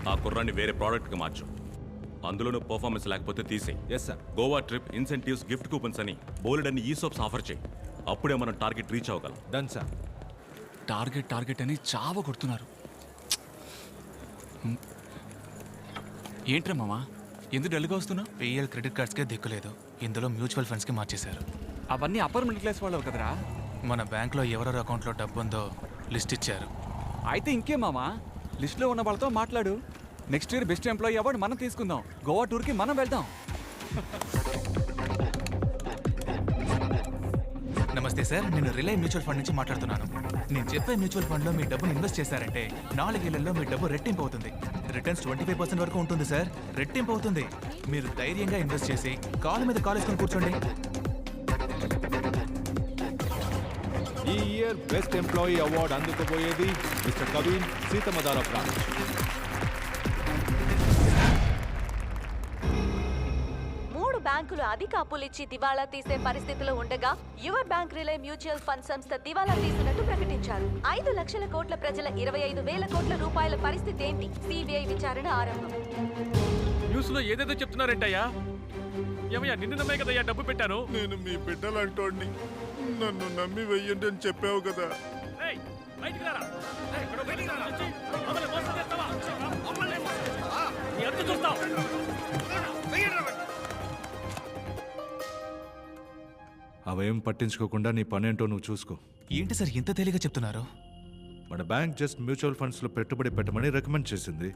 ఆ కుర్రాన్ని వేరే ప్రోడక్ట్కి మార్చు. అందులోనూ పర్ఫార్మెన్స్ లేకపోతే తీసేయి. Yes sir. Goa trip, incentives, gift coupons అని బోలెడ్ అన్ని ఈసోప్స్ ఆఫర్ చేయి. అప్పుడే మనం టార్గెట్ రీచ్ అవ్వగలం. Done sir. టార్గెట్ అని చావ కొడుతున్నారు. ఏంట్రా మామా, ఎందుకు డల్గా వస్తున్నావు? పిఎల్ క్రెడిట్ కార్డ్స్కే దిక్కులేదు, ఇందులో మ్యూచువల్ ఫండ్స్కి మార్చేశారు. అవన్నీ అప్పర్ మిడిల్ క్లాస్ వాళ్ళు కదరా. మన బ్యాంక్లో ఎవరెవరి అకౌంట్లో డబ్బు ఉందో లిస్ట్ ఇచ్చారు. అయితే ఇంకేం మామా, లిస్ట్లో ఉన్న వాళ్ళతో మాట్లాడు. Next year best employee award మనం తీసుకుందాం. గోవా టూర్కి మనం వెళ్దాం. నమస్తే సార్, నేను రిలై మ్యూచువల్ ఫండ్ నుంచి మాట్లాడుతున్నాను. నేను చెప్పే మ్యూచువల్ ఫండ్లో మీ డబ్బును ఇన్వెస్ట్ చేశారంటే 4 ఏళ్లలో మీ డబ్బు రెట్టింపు అవుతుంది. రిటర్న్స్ 25% వరకు ఉంటుంది సార్. రెట్టింపు అవుతుంది. మీరు ధైర్యంగా ఇన్వెస్ట్ చేసి కాళ్ళ మీద కాలేసుకొని కూర్చోండి. ఈ ఇయర్ బెస్ట్ ఎంప్లాయీ అవార్డు అందుకోబోయేది మిస్టర్ కవిన్, సీతమదార బ్రాంచ్. బ్యాంకులు అధిక అప్పులిచ్చి దివాళా తీసే పరిస్థితిలో ఉండగా యువ బ్యాంక్ రిలే మ్యూచువల్ ఫండ్ సంస్థ దివాళా తీసినట్టు ప్రకటించారు. 5 లక్షల కోట్ల ప్రజల 25,000 కోట్ల రూపాయల పరిస్థితి ఏంటి? సిబిఐ విచారణ ఆరంభం. న్యూస్ లో ఏదేదో చెప్తున్నారేంటయ్యా? ఏమయ్యా, నిన్ను నమ్మే కదయ్యా డబ్బు పెట్టాను. నేను మీ బిడ్డలంటోడిని, నన్ను నమ్మి వెయ్యండి అని చెప్పావు కదా. అవేం పట్టించుకోకుండా నీ పనేంటో నువ్వు చూసుకో. ఏంటి సార్ ఇంత తేలిగా చెప్తున్నారు? మన బ్యాంక్ జస్ట్ మ్యూచువల్ ఫండ్స్లో పెట్టుబడి పెట్టమని రికమెండ్ చేసింది.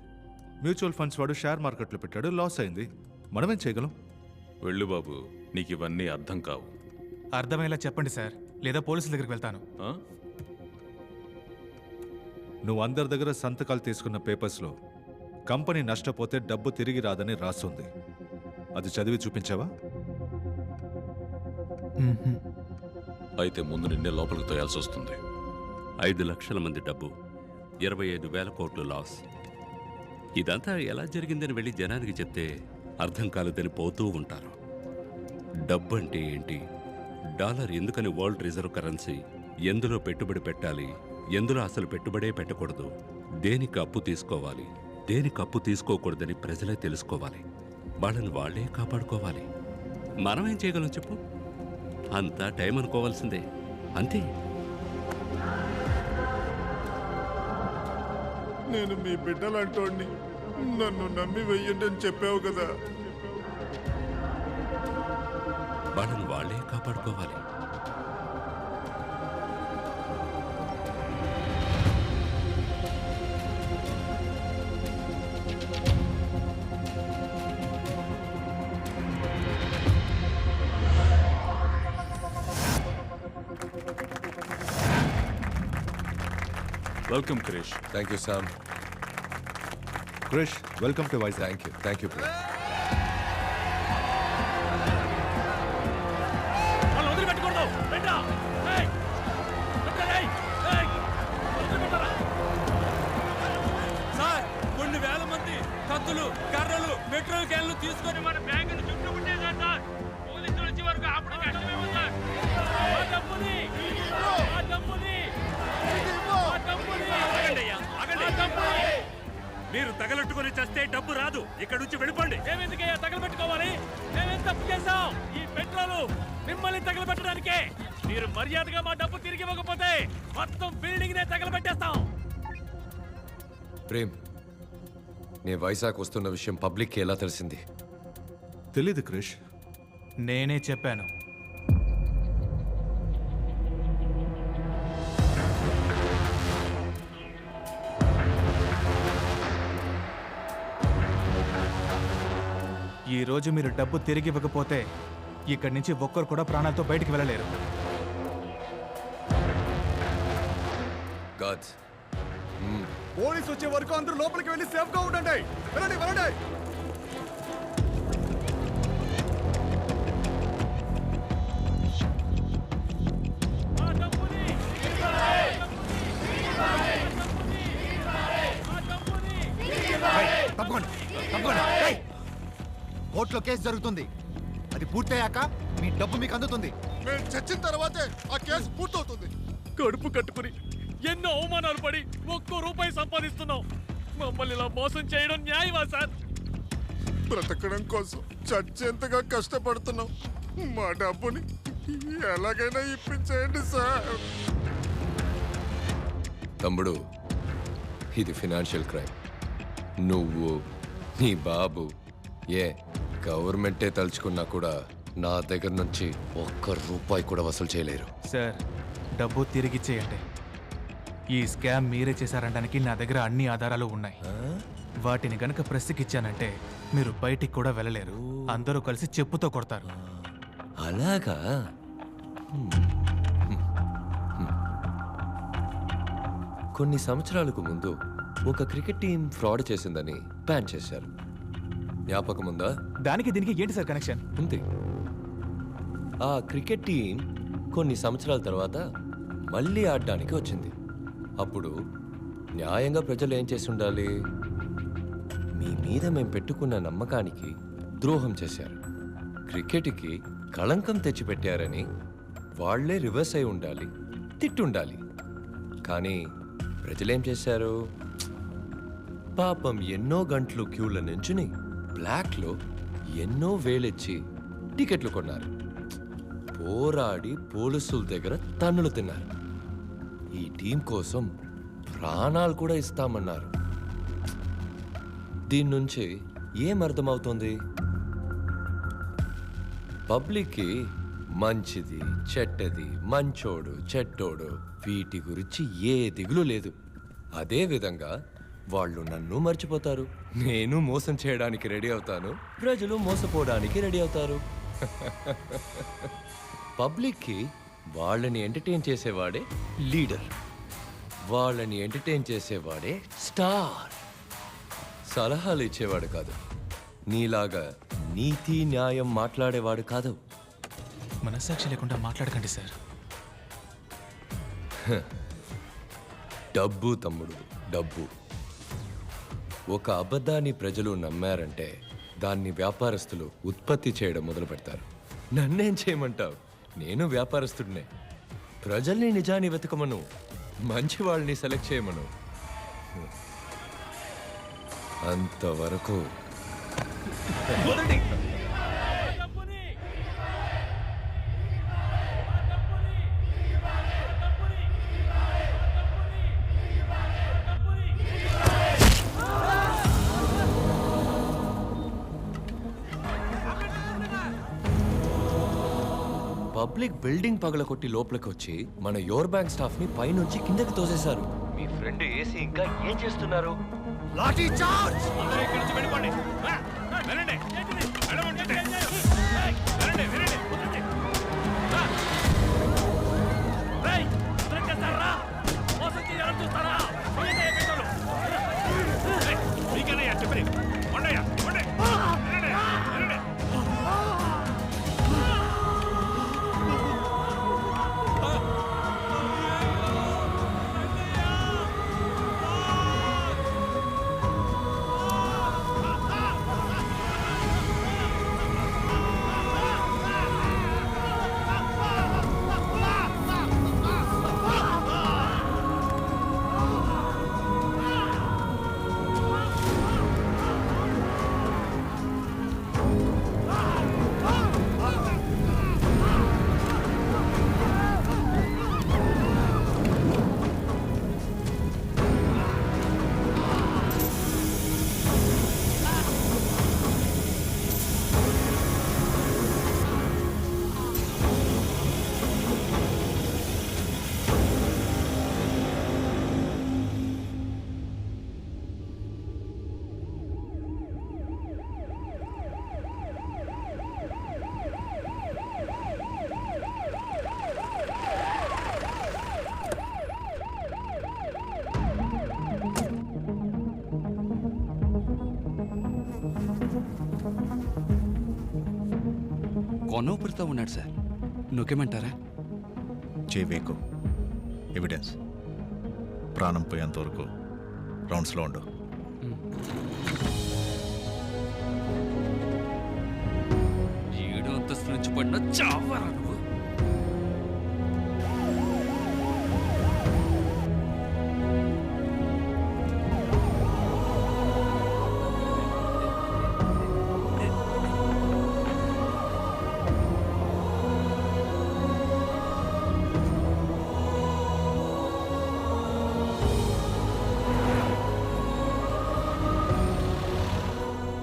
మ్యూచువల్ ఫండ్స్ వాడు షేర్ మార్కెట్లో పెట్టాడు, లాస్ అయింది. మనమేం చేయగలం? వెళ్ళు బాబు, నీకు ఇవన్నీ అర్థం కావు. అర్థమయ్యేలా చెప్పండి సార్, లేదా పోలీసుల దగ్గరికి వెళ్తాను. నువ్వు అందరి దగ్గర సంతకాలు తీసుకున్న పేపర్స్లో కంపెనీ నష్టపోతే డబ్బు తిరిగి రాదని రాస్తుంది. అది చదివి చూపించావా? అయితే ముందు నిన్నే లోపలికి తోయాల్సి వస్తుంది. 5 లక్షల మంది డబ్బు, 25,000 కోట్లు లాస్. ఇదంతా ఎలా జరిగిందని వెళ్ళి జనానికి చెప్తే అర్థం కాలేదని పోతూ ఉంటారు. డబ్బు అంటే ఏంటి, డాలర్ ఎందుకని వరల్డ్ రిజర్వ్ కరెన్సీ, ఎందులో పెట్టుబడి పెట్టాలి, ఎందులో అసలు పెట్టుబడే పెట్టకూడదు, దేనికి అప్పు తీసుకోవాలి, దేనికి అప్పు తీసుకోకూడదని ప్రజలే తెలుసుకోవాలి. వాళ్ళని వాళ్లే కాపాడుకోవాలి. మనమేం చేయగలం చెప్పు? అంతా టైం అనుకోవాల్సిందే, అంతే. నేను మీ బిడ్డలంటోడిని, నన్ను నమ్మి వెయ్యండి అని చెప్పావు కదా. వాళ్ళని వాళ్లే కాపాడుకోవాలి. Welcome Krish. Thank you Sam. Krish, welcome to Vizag. Thank you. Sir, కొన్ని వేల మంది కత్తులు, కర్రలు, పెట్రోల్ క్యాన్లు తీసుకొని మన బ్యాంకును చుట్టుకుంటేశారు సార్. పోలీసులు వచ్చే వరకు అప్పుడు కష్టమేమో సార్. మీరు తగలట్టుకుని చస్తే డబ్బు రాదు. ఇక్కడ నుంచి వెళ్ళిపోండి. మేమెందుకయ్యా తగలబెట్టుకోవాలి? మేమేం తప్పు చేశాం? ఈ పెట్రోలు మిమ్మల్ని తగలబెట్టడానికే. మీరు మర్యాదగా మా డబ్బు తిరిగి ఇవ్వకపోతే మొత్తం బిల్డింగ్ నే తగలబెట్టేస్తాం. ప్రేమ్, నేను వైజాగ్ వస్తున్న విషయం పబ్లిక్ ఎలా తెలిసింది? తెలీదు క్రిష్. నేనే చెప్పాను. ఈ రోజు మీరు డబ్బు తిరిగి ఇవ్వకపోతే ఇక్కడి నుంచి ఒక్కరు కూడా ప్రాణాలతో బయటికి వెళ్ళలేరు. పోలీసు వచ్చే వరకు అందరూ లోపలికి వెళ్ళి సేఫ్ గా ఉండండి. వెళ్ళండి వెళ్ళండి. కోర్టులో కేసు జరుగుతుంది. అది పూర్తయ్యాక మీ డబ్బు మీకు అందుతుంది. మేము చచ్చిన తర్వాతే ఆ కేసు పూర్తవుతుంది. కడుపు కట్టుకుని ఎన్నో అవమానాలు పడి ఒక్కో రూపాయి సంపాదిస్తున్నాం. మమ్మల్ని ఇలా మోసం చేయడం న్యాయమా సార్? బ్రతకడం కోసం చచ్చేంతగా కష్టపడుతున్నాం. మా డబ్బుని ఎలాగైనా ఇప్పించేయండి సార్. తమ్ముడు, ఇది ఫినాన్షియల్ క్రైమ్. నువ్వు, నీ బాబు, గవర్నమెంటే తలుచుకున్నా కూడా నా దగ్గర నుంచి ఒక్క రూపాయి కూడా వసూలు చేయలేరు. సార్, డబ్బు తిరిగిచ్చేయండి. ఈ స్కామ్ మీరే చేశారనడానికి నా దగ్గర అన్ని ఆధారాలు ఉన్నాయి. వాటిని గనక ప్రెస్కి ఇచ్చానంటే మీరు బయటికి కూడా వెళ్ళలేరు. అందరూ కలిసి చెప్పుతో కొడతారు. అలాగా? కొన్ని సంవత్సరాలకు ముందు ఒక క్రికెట్ టీం ఫ్రాడ్ చేసిందని బ్యాన్ చేశారు. జ్ఞాపకం ఉందా? దానికి దీనికి ఏంటి సార్ కనెక్షన్? ఉంది. ఆ క్రికెట్ టీం కొన్ని సంవత్సరాల తర్వాత మళ్ళీ ఆడడానికి వచ్చింది. అప్పుడు న్యాయంగా ప్రజలు ఏం చేసి ఉండాలి? మీ మీద మేము పెట్టుకున్న నమ్మకానికి ద్రోహం చేశారు, క్రికెట్కి కళంకం తెచ్చిపెట్టారని వాళ్లే రివర్స్ అయి ఉండాలి, తిట్టుండాలి. కానీ ప్రజలేం చేశారు? పాపం ఎన్నో గంటలు క్యూల నుంచుని బ్లాక్లో ఎన్నో వేలెచ్చి టికెట్లు కొన్నారు. పోరాడి పోలీసుల దగ్గర తన్నులు తిన్నారు. ఈ టీం కోసం ప్రాణాలు కూడా ఇస్తామన్నారు. దీని నుంచి ఏం అర్థమవుతుంది? పబ్లిక్కి మంచిది, చెడ్డది, మంచోడు, చెడ్డోడు వీటి గురించి ఏ దిగులు లేదు. అదే విధంగా వాళ్ళు నన్ను మర్చిపోతారు. నేను మోసం చేయడానికి రెడీ అవుతాను, ప్రజలు మోసపోవడానికి రెడీ అవుతారు. పబ్లిక్కి వాళ్ళని ఎంటర్టైన్ చేసేవాడే లీడర్, వాళ్ళని ఎంటర్టైన్ చేసేవాడే స్టార్. సలహాలు ఇచ్చేవాడు కాదు, నీలాగా నీతి న్యాయం మాట్లాడేవాడు కాదు. మనస్సాక్షి లేకుండా మాట్లాడకండి సార్. డబ్బు తమ్ముడు, డబ్బు. ఒక అబద్ధాన్ని ప్రజలు నమ్మారంటే దాన్ని వ్యాపారస్తులు ఉత్పత్తి చేయడం మొదలు పెడతారు. నన్నేం చేయమంటావు? నేను వ్యాపారస్తుడినే. ప్రజల్ని నిజాన్ని వెతకమను, మంచి వాళ్ళని సెలెక్ట్ చేయమను. అంతవరకు పబ్లిక్ బిల్డింగ్ పగలకొట్టి లోపలికి వచ్చి మన యోర్ బ్యాంక్ స్టాఫ్ ని పైనుంచి కిందకి తోసేశారు. మీ ఫ్రెండ్ ఏసీ ఇంకా ఏం చేస్తున్నారు? లాఠీ చార్జ్! అందరూ ఇక్కడి నుంచి వెళ్ళిపోండి. వెళ్ళండి. వెళ్ళమంటుంటే. వెళ్ళండి, వెళ్ళండి. వదలండి. రేయ్, వదలండి. మోసం చేయాలని చూస్తారా? పోయేదయ్యా పెద్దోళ్ళు. మీకేనయ్యా చెప్పి ఉండయ్యా, ఉండే. వెళ్ళండి, వెళ్ళండి. కొనూపిరితో ఉన్నాడు సార్. నొక్కేమంటారా? చేవేకు ఎవిడెన్స్. ప్రాణం పోయేంత వరకు రౌండ్స్లో ఉండు. ఏడో అంతస్తు నుంచి పడిన చావరా నువ్వు.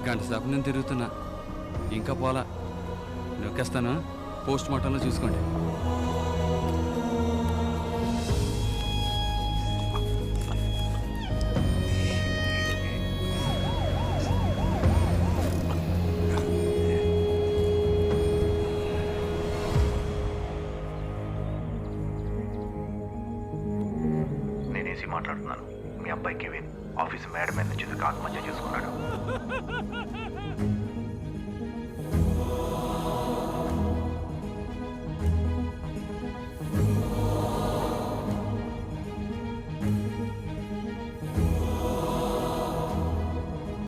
గంట సేపు నేను తిరుగుతున్నా ఇంకా పోలా నొక్కేస్తాను. పోస్ట్ మార్టంలో చూసుకోండి. నేనేసి మాట్లాడుతున్నాను. మీ అబ్బాయి కెవిన్ ఆఫీస్ మేడ మీద నుంచి ఆత్మహత్య చేసుకున్నాడు.